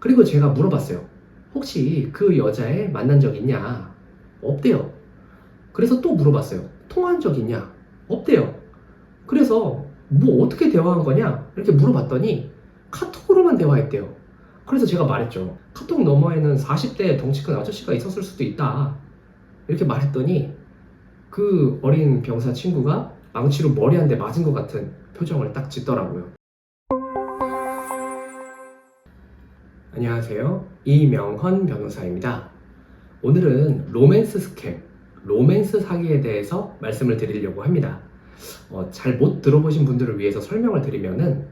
그리고 제가 물어봤어요. 혹시 그 여자애 만난 적 있냐? 없대요. 그래서 또 물어봤어요. 통화한 적 있냐? 없대요. 그래서 뭐 어떻게 대화한 거냐? 이렇게 물어봤더니 카톡으로만 대화했대요. 그래서 제가 말했죠. 카톡 너머에는 40대 덩치 큰 아저씨가 있었을 수도 있다. 이렇게 말했더니 그 어린 병사 친구가 망치로 머리 한 대 맞은 것 같은 표정을 딱 짓더라고요. 안녕하세요. 이명헌 변호사입니다. 오늘은 로맨스 스캠, 로맨스 사기에 대해서 말씀을 드리려고 합니다. 잘 못 들어보신 분들을 위해서 설명을 드리면은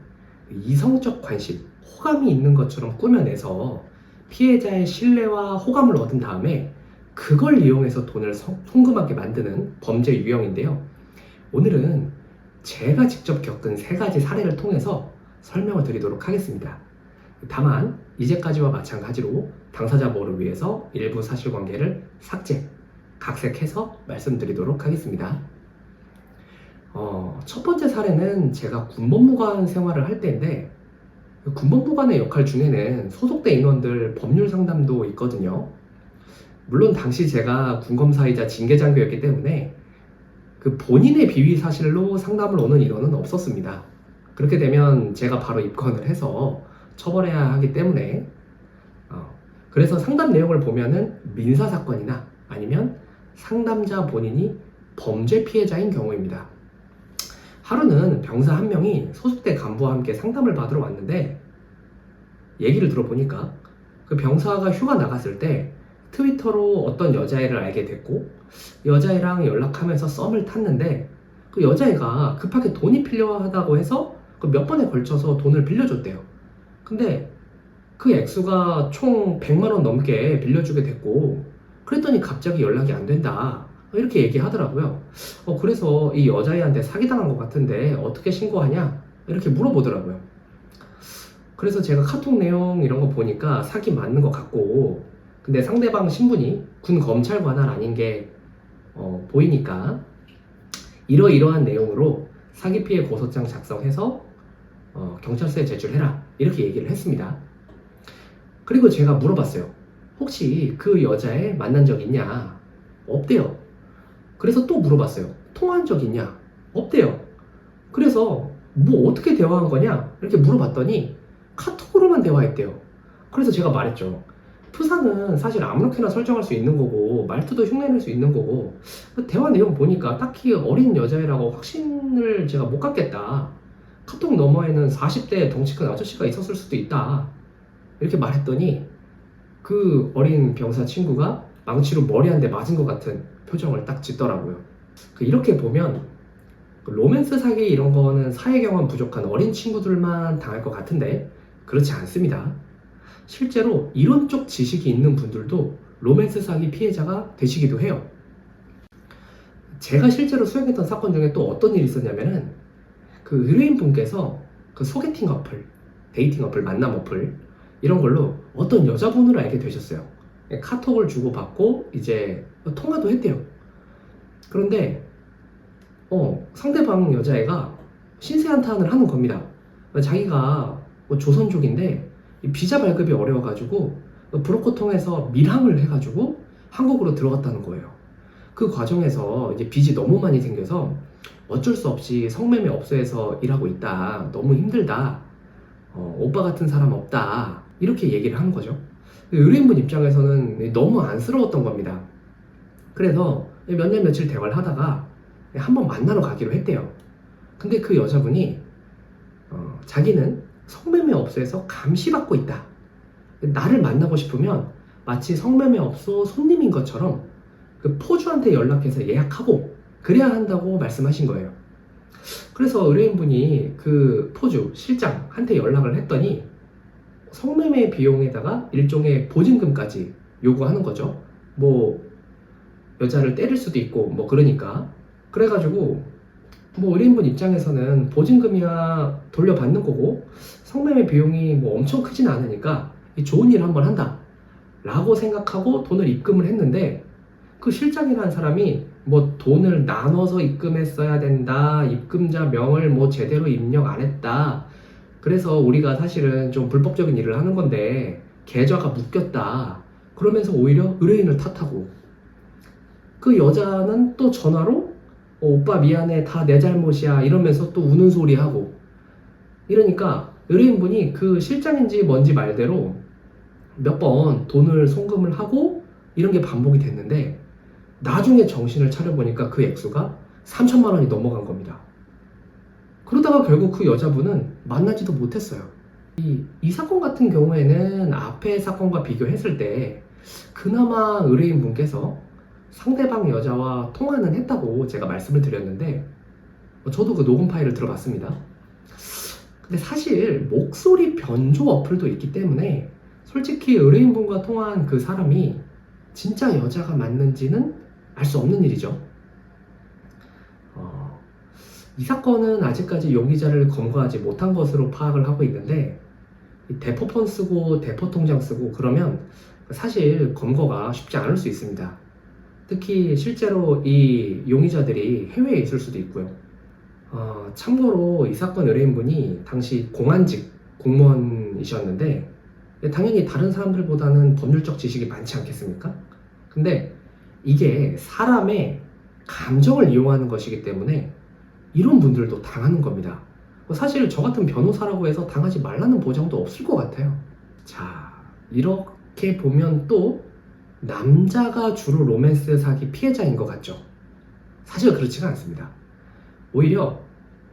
이성적 관심, 호감이 있는 것처럼 꾸며내서 피해자의 신뢰와 호감을 얻은 다음에 그걸 이용해서 돈을 송금하게 만드는 범죄 유형인데요. 오늘은 제가 직접 겪은 3가지 사례를 통해서 설명을 드리도록 하겠습니다. 다만 이제까지와 마찬가지로 당사자 보호를 위해서 일부 사실관계를 삭제, 각색해서 말씀드리도록 하겠습니다. 첫 번째 사례는 제가 군법무관 생활을 할 때인데 군법무관의 역할 중에는 소속대 인원들 법률 상담도 있거든요. 물론 당시 제가 군검사이자 징계장교였기 때문에 그 본인의 비위 사실로 상담을 오는 인원은 없었습니다. 그렇게 되면 제가 바로 입건을 해서 처벌해야 하기 때문에 그래서 상담 내용을 보면은 민사사건이나 아니면 상담자 본인이 범죄 피해자인 경우입니다. 하루는 병사 한 명이 소속대 간부와 함께 상담을 받으러 왔는데 얘기를 들어보니까 그 병사가 휴가 나갔을 때 트위터로 어떤 여자애를 알게 됐고 여자애랑 연락하면서 썸을 탔는데 그 여자애가 급하게 돈이 필요하다고 해서 그 몇 번에 걸쳐서 돈을 빌려줬대요. 근데 그 액수가 총 100만 원 넘게 빌려주게 됐고 그랬더니 갑자기 연락이 안 된다 이렇게 얘기하더라고요. 그래서 이 여자애한테 사기당한 것 같은데 어떻게 신고하냐 이렇게 물어보더라고요. 그래서 제가 카톡 내용 이런 거 보니까 사기 맞는 것 같고 근데 상대방 신분이 군 검찰 관할 아닌 게 보이니까 이러이러한 내용으로 사기 피해 고소장 작성해서 경찰서에 제출해라 이렇게 얘기를 했습니다. 그리고 제가 물어봤어요. 혹시 그 여자애 만난 적 있냐? 없대요. 그래서 또 물어봤어요. 통화한 적 있냐? 없대요. 그래서 뭐 어떻게 대화한 거냐? 이렇게 물어봤더니 카톡으로만 대화했대요. 그래서 제가 말했죠. 푸사는 사실 아무렇게나 설정할 수 있는 거고 말투도 흉내낼 수 있는 거고 대화 내용 보니까 딱히 어린 여자애라고 확신을 제가 못 갖겠다. 카톡 너머에는 40대 덩치 큰 아저씨가 있었을 수도 있다. 이렇게 말했더니 그 어린 병사 친구가 망치로 머리 한 대 맞은 것 같은 표정을 딱 짓더라고요. 이렇게 보면 로맨스 사기 이런 거는 사회 경험 부족한 어린 친구들만 당할 것 같은데 그렇지 않습니다. 실제로 이론적 지식이 있는 분들도 로맨스 사기 피해자가 되시기도 해요. 제가 실제로 수행했던 사건 중에 또 어떤 일이 있었냐면은 그 의뢰인 분께서 그 소개팅 어플, 데이팅 어플, 만남 어플 이런 걸로 어떤 여자분을 알게 되셨어요. 카톡을 주고받고 이제 통화도 했대요. 그런데 상대방 여자애가 신세한탄을 하는 겁니다. 자기가 조선족인데 비자 발급이 어려워가지고 브로커 통해서 밀항을 해가지고 한국으로 들어갔다는 거예요. 그 과정에서 이제 빚이 너무 많이 생겨서 어쩔 수 없이 성매매 업소에서 일하고 있다. 너무 힘들다. 오빠 같은 사람 없다. 이렇게 얘기를 하는 거죠. 의뢰인분 입장에서는 너무 안쓰러웠던 겁니다. 그래서 몇 년 며칠 대화를 하다가 한번 만나러 가기로 했대요. 근데 그 여자분이 자기는 성매매 업소에서 감시받고 있다. 나를 만나고 싶으면 마치 성매매 업소 손님인 것처럼 그 포주한테 연락해서 예약하고 그래야 한다고 말씀하신 거예요. 그래서 의뢰인분이 그 포주 실장한테 연락을 했더니 성매매 비용에다가 일종의 보증금까지 요구하는 거죠. 뭐 여자를 때릴 수도 있고 뭐 그러니까 그래가지고 뭐 의뢰인분 입장에서는 보증금이야 돌려받는 거고 성매매 비용이 뭐 엄청 크진 않으니까 좋은 일 한번 한다 라고 생각하고 돈을 입금을 했는데 그 실장이라는 사람이 뭐 돈을 나눠서 입금했어야 된다, 입금자 명을 뭐 제대로 입력 안 했다, 그래서 우리가 사실은 좀 불법적인 일을 하는 건데 계좌가 묶였다. 그러면서 오히려 의뢰인을 탓하고, 그 여자는 또 전화로 오빠 미안해, 다 내 잘못이야 이러면서 또 우는 소리 하고, 이러니까 의뢰인분이 그 실장인지 뭔지 말대로 몇 번 돈을 송금을 하고 이런 게 반복이 됐는데, 나중에 정신을 차려보니까 그 액수가 3천만 원이 넘어간 겁니다. 그러다가 결국 그 여자분은 만나지도 못했어요. 이 사건 같은 경우에는 앞의 사건과 비교했을 때 그나마 의뢰인분께서 상대방 여자와 통화는 했다고 제가 말씀을 드렸는데, 저도 그 녹음 파일을 들어봤습니다. 근데 사실 목소리 변조 어플도 있기 때문에 솔직히 의뢰인분과 통화한 그 사람이 진짜 여자가 맞는지는 알 수 없는 일이죠. 이 사건은 아직까지 용의자를 검거하지 못한 것으로 파악을 하고 있는데, 대포폰 쓰고 대포 통장 쓰고 그러면 사실 검거가 쉽지 않을 수 있습니다. 특히 실제로 이 용의자들이 해외에 있을 수도 있고요. 참고로 이 사건 의뢰인분이 당시 공안직 공무원이셨는데, 당연히 다른 사람들보다는 법률적 지식이 많지 않겠습니까? 근데 이게 사람의 감정을 이용하는 것이기 때문에 이런 분들도 당하는 겁니다. 사실 저 같은 변호사라고 해서 당하지 말라는 보장도 없을 것 같아요. 자, 이렇게 보면 또 남자가 주로 로맨스 사기 피해자인 것 같죠? 사실 그렇지가 않습니다. 오히려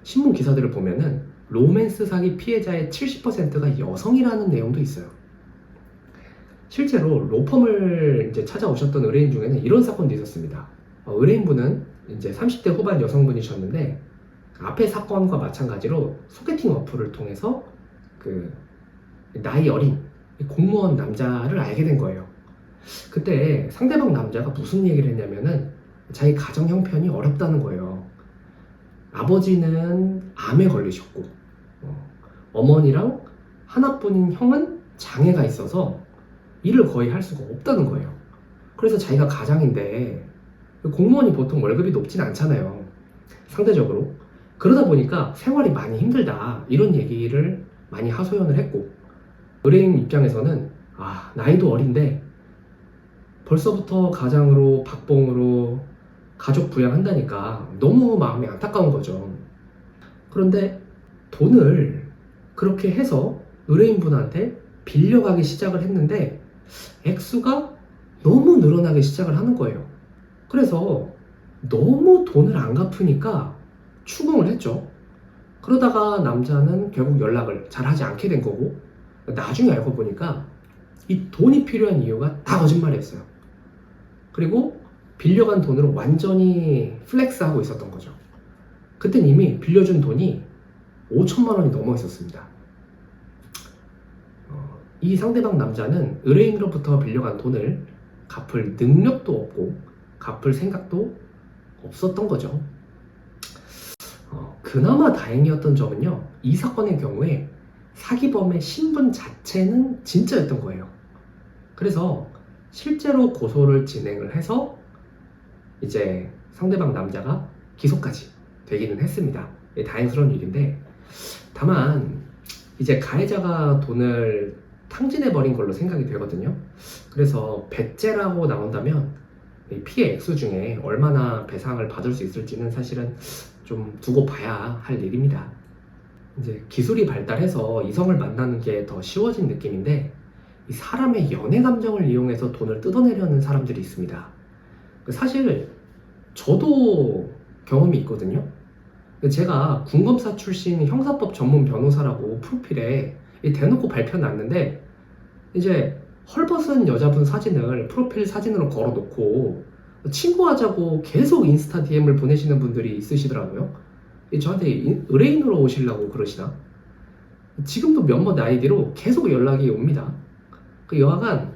신문 기사들을 보면은 로맨스 사기 피해자의 70%가 여성이라는 내용도 있어요. 실제로 로펌을 이제 찾아오셨던 의뢰인 중에는 이런 사건도 있었습니다. 의뢰인분은 이제 30대 후반 여성분이셨는데, 앞의 사건과 마찬가지로 소개팅 어플을 통해서 그 나이 어린 공무원 남자를 알게 된 거예요. 그때 상대방 남자가 무슨 얘기를 했냐면은 자기 가정 형편이 어렵다는 거예요. 아버지는 암에 걸리셨고, 어머니랑 하나뿐인 형은 장애가 있어서 일을 거의 할 수가 없다는 거예요. 그래서 자기가 가장인데, 공무원이 보통 월급이 높진 않잖아요, 상대적으로. 그러다 보니까 생활이 많이 힘들다, 이런 얘기를 많이 하소연을 했고, 의뢰인 입장에서는 나이도 어린데 벌써부터 가장으로 박봉으로 가족 부양한다니까 너무 마음이 안타까운 거죠. 그런데 돈을 그렇게 해서 의뢰인분한테 빌려가기 시작을 했는데 액수가 너무 늘어나기 시작을 하는 거예요. 그래서 너무 돈을 안 갚으니까 추궁을 했죠. 그러다가 남자는 결국 연락을 잘 하지 않게 된 거고, 나중에 알고 보니까 이 돈이 필요한 이유가 다 거짓말이었어요. 그리고 빌려간 돈으로 완전히 플렉스하고 있었던 거죠. 그땐 이미 빌려준 돈이 5천만 원이 넘어 있었습니다. 이 상대방 남자는 의뢰인으로부터 빌려간 돈을 갚을 능력도 없고 갚을 생각도 없었던 거죠. 그나마 다행이었던 점은요, 이 사건의 경우에 사기범의 신분 자체는 진짜였던 거예요. 그래서 실제로 고소를 진행을 해서 이제 상대방 남자가 기소까지 되기는 했습니다. 다행스러운 일인데, 다만 이제 가해자가 돈을 탕진해버린 걸로 생각이 되거든요. 그래서 배째라고 나온다면 피해 액수 중에 얼마나 배상을 받을 수 있을지는 사실은 좀 두고 봐야 할 일입니다. 이제 기술이 발달해서 이성을 만나는 게 더 쉬워진 느낌인데, 이 사람의 연애 감정을 이용해서 돈을 뜯어내려는 사람들이 있습니다. 사실 저도 경험이 있거든요. 제가 군검사 출신 형사법 전문 변호사라고 프로필에 대놓고 발표놨는데, 이제 헐벗은 여자분 사진을 프로필 사진으로 걸어놓고 친구하자고 계속 인스타 DM을 보내시는 분들이 있으시더라고요. 저한테 의뢰인으로 오시려고 그러시나? 지금도 몇몇 아이디로 계속 연락이 옵니다. 여하간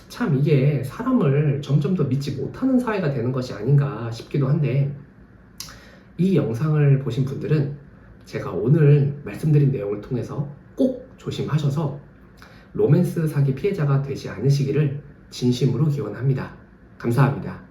참 이게 사람을 점점 더 믿지 못하는 사회가 되는 것이 아닌가 싶기도 한데, 이 영상을 보신 분들은 제가 오늘 말씀드린 내용을 통해서 꼭 조심하셔서 로맨스 사기 피해자가 되지 않으시기를 진심으로 기원합니다. 감사합니다.